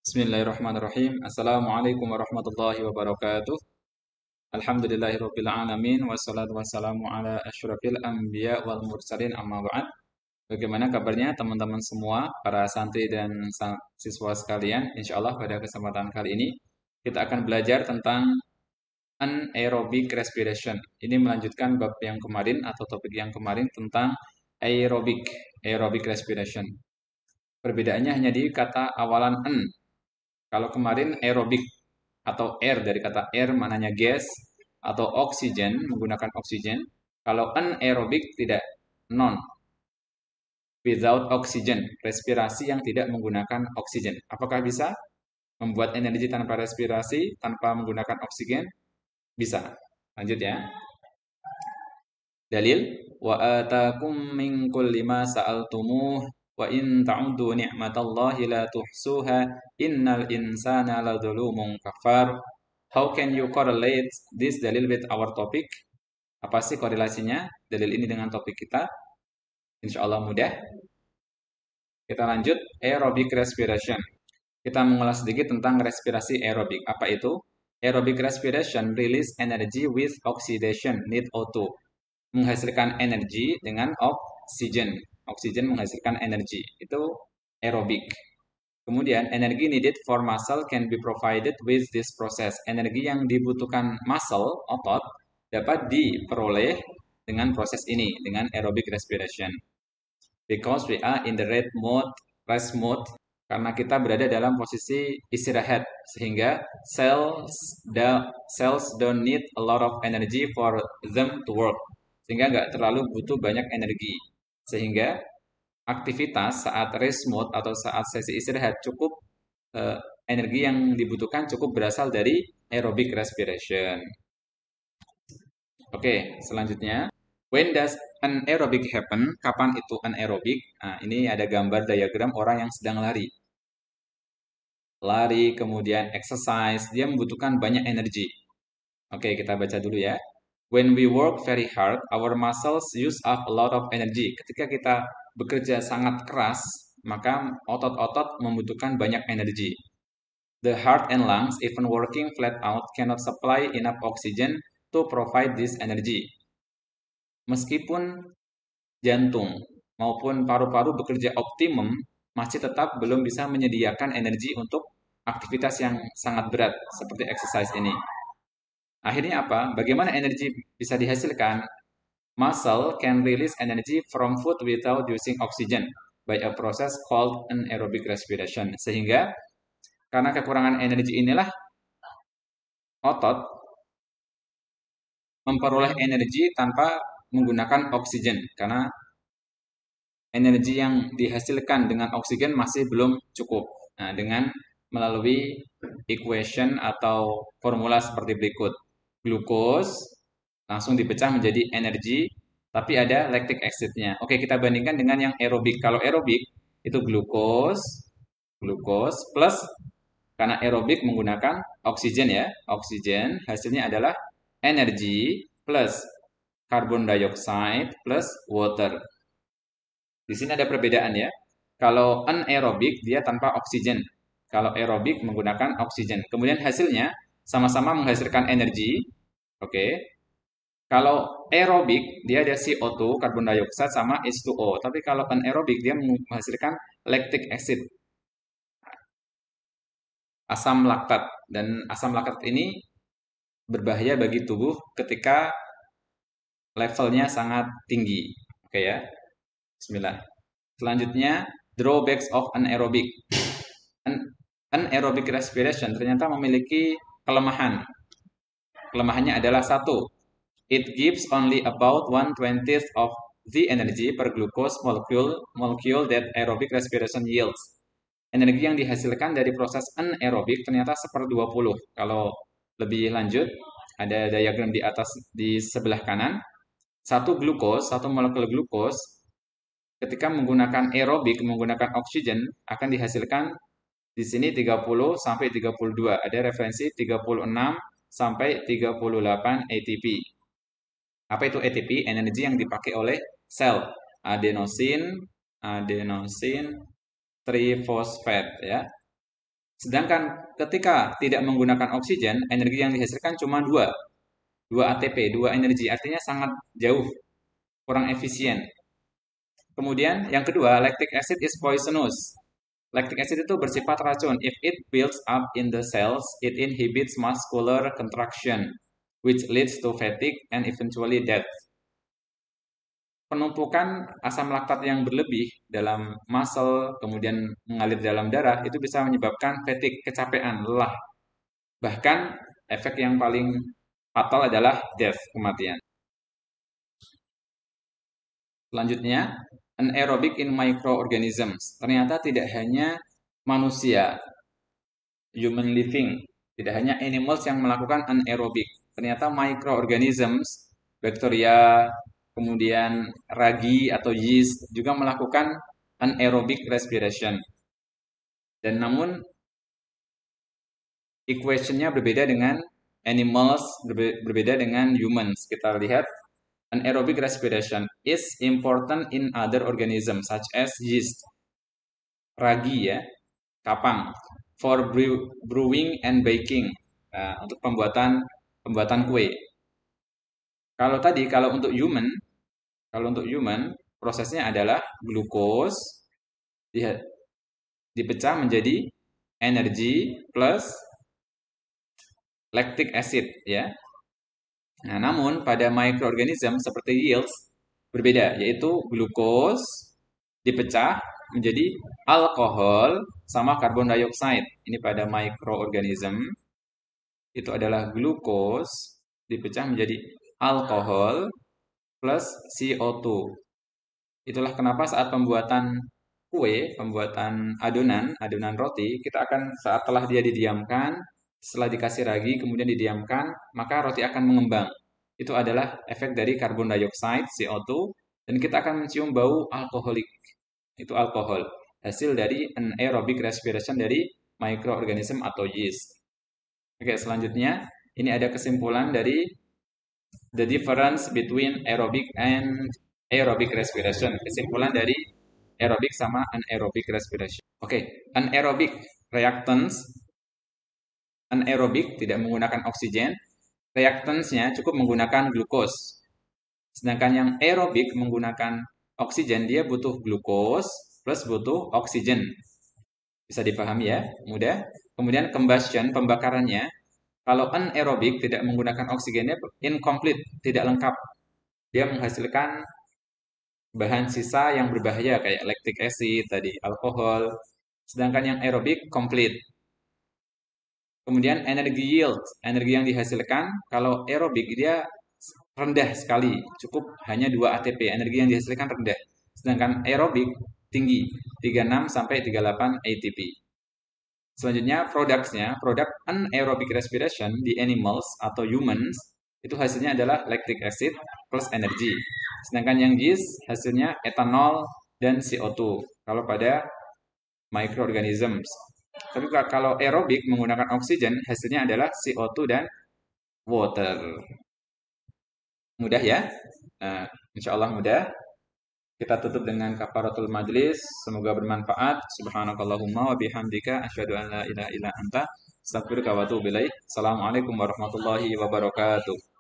Bismillahirrahmanirrahim. Assalamualaikum warahmatullahi wabarakatuh. Alhamdulillahirabbil alamin wassalatu wassalamu ala asyrafil anbiya wal mursalin amma ba'd. Bagaimana kabarnya teman-teman semua, para santri dan siswa sekalian? Insyaallah pada kesempatan kali ini kita akan belajar tentang anaerobic respiration. Ini melanjutkan bab yang kemarin atau topik yang kemarin tentang aerobic respiration. Perbedaannya hanya di kata awalan n. Kalau kemarin aerobik atau air dari kata air mananya gas atau oksigen menggunakan oksigen. Kalau anaerobik tidak, non, without oxygen, respirasi yang tidak menggunakan oksigen. Apakah bisa membuat energi tanpa respirasi, tanpa menggunakan oksigen? Bisa. Lanjut ya. Dalil wa atakum min kulli ma sa'altumuh wa in ta'uddu ni'matallahi la tuhsuha innal insana ladzalumun kafar. How can you correlate this dalil with our topic? Apa sih korelasinya dalil ini dengan topik kita? Insya Allah mudah. Kita lanjut aerobic respiration. Kita mengulas sedikit tentang respirasi aerobik. Apa itu? Aerobic respiration release energy with oxidation need O2. Menghasilkan energi dengan oksigen. Oksigen menghasilkan energi. Itu aerobik. Kemudian, energi needed for muscle can be provided with this process. Energi yang dibutuhkan muscle, otot, dapat diperoleh dengan proses ini, dengan aerobic respiration. Because we are in the rest mode, karena kita berada dalam posisi istirahat, sehingga cells don't need a lot of energy for them to work. Sehingga nggak terlalu butuh banyak energi. Sehingga aktivitas saat rest mode atau saat sesi istirahat cukup energi yang dibutuhkan cukup berasal dari aerobic respiration. Oke, selanjutnya, when does anaerobic happen? Kapan itu anaerobic? Nah, ini ada gambar diagram orang yang sedang lari. Lari, kemudian exercise, dia membutuhkan banyak energi. Oke, kita baca dulu ya. When we work very hard, our muscles use up a lot of energy. Ketika kita bekerja sangat keras, maka otot-otot membutuhkan banyak energi. The heart and lungs, even working flat out, cannot supply enough oxygen to provide this energy. Meskipun jantung maupun paru-paru bekerja optimum, masih tetap belum bisa menyediakan energi untuk aktivitas yang sangat berat seperti exercise ini. Akhirnya apa? Bagaimana energi bisa dihasilkan? Muscle can release energy from food without using oxygen by a process called anaerobic respiration. Sehingga karena kekurangan energi inilah otot memperoleh energi tanpa menggunakan oksigen karena energi yang dihasilkan dengan oksigen masih belum cukup. Nah, dengan melalui equation atau formula seperti berikut. Glukos langsung dipecah menjadi energi, tapi ada lactic acid-nya. Oke, kita bandingkan dengan yang aerobik. Kalau aerobik itu glukos plus karena aerobik menggunakan oksigen ya. Oksigen hasilnya adalah energi plus carbon dioxide plus water. Di sini ada perbedaan ya. Kalau anaerobik dia tanpa oksigen. Kalau aerobik menggunakan oksigen. Kemudian hasilnya sama-sama menghasilkan energi. Oke. Kalau aerobik dia ada CO2, karbon dioksida sama H2O. Tapi kalau anaerobik dia menghasilkan lactic acid, asam laktat. Dan asam laktat ini berbahaya bagi tubuh ketika levelnya sangat tinggi. Oke ya. Bismillah. Selanjutnya, drawbacks of anaerobic. Anaerobic respiration ternyata memiliki kelemahan. Kelemahannya adalah satu, it gives only about 1/20 of the energy per glucose molecule that aerobic respiration yields. Energi yang dihasilkan dari proses anaerobik ternyata 1/20. Kalau lebih lanjut, ada diagram di atas di sebelah kanan. Satu molekul glukos ketika menggunakan aerobik, menggunakan oksigen akan dihasilkan di sini 30 sampai 32. Ada referensi 36 sampai 38 ATP. Apa itu ATP? Energi yang dipakai oleh sel adenosin triphosphate ya. Sedangkan ketika tidak menggunakan oksigen, energi yang dihasilkan cuma 2 ATP, 2 energi, artinya sangat jauh, kurang efisien. Kemudian yang kedua, lactic acid is poisonous. Lactic acid itu bersifat racun. If it builds up in the cells, it inhibits muscular contraction, which leads to fatigue and eventually death. Penumpukan asam laktat yang berlebih dalam muscle, kemudian mengalir dalam darah, itu bisa menyebabkan fatigue, kecapean, lelah. Bahkan efek yang paling fatal adalah death, kematian. Selanjutnya, anaerobic in microorganisms. Ternyata tidak hanya manusia, human living, tidak hanya animals yang melakukan anaerobic. Ternyata microorganisms, bakteria, kemudian ragi atau yeast juga melakukan anaerobic respiration. Dan namun equationnya berbeda dengan animals, berbeda dengan humans. Kita lihat anaerobic respiration is important in other organisms such as yeast, ragi ya, kapang, for brewing and baking, untuk pembuatan kue. Kalau untuk human prosesnya adalah glukos dipecah menjadi energi plus lactic acid ya. Nah, namun pada microorganism seperti yields berbeda, yaitu glukos dipecah menjadi alkohol sama karbon dioksida. Ini pada microorganism itu adalah glukos dipecah menjadi alkohol plus CO2. Itulah kenapa saat pembuatan kue, pembuatan adonan roti, kita akan saat telah dia didiamkan, setelah dikasih ragi, kemudian didiamkan, maka roti akan mengembang. Itu adalah efek dari karbon dioksida, CO2, dan kita akan mencium bau alkoholik. Itu alkohol, hasil dari anaerobic respiration dari microorganism atau yeast. Oke, selanjutnya, ini ada kesimpulan dari the difference between aerobic and aerobic respiration. Kesimpulan dari aerobic sama anaerobic respiration. Oke, anaerobic reactants, anaerobic tidak menggunakan oksigen, reactantsnya cukup menggunakan glukos. Sedangkan yang aerobik menggunakan oksigen, dia butuh glukos plus butuh oksigen. Bisa dipahami ya, mudah. Kemudian combustion, pembakarannya, kalau anaerobik tidak menggunakan oksigennya incomplete, tidak lengkap. Dia menghasilkan bahan sisa yang berbahaya kayak lactic acid tadi, alkohol. Sedangkan yang aerobik complete. Kemudian energi yield, energi yang dihasilkan kalau aerobik dia rendah sekali, cukup hanya 2 ATP, energi yang dihasilkan rendah. Sedangkan aerobik tinggi, 36 sampai 38 ATP. Selanjutnya produk anaerobic respiration di animals atau humans, itu hasilnya adalah lactic acid plus energi. Sedangkan yang yeast hasilnya etanol dan CO2 kalau pada microorganisms. Tapi kalau aerobik menggunakan oksigen, hasilnya adalah CO2 dan water. Mudah ya? Insya Allah mudah. Kita tutup dengan kafaratul majlis. Semoga bermanfaat. Subhanakallahumma wa bihamdika asyhadu an la ilaha illa anta astaghfiruka wa atubu ilaik. Assalamualaikum warahmatullahi wabarakatuh.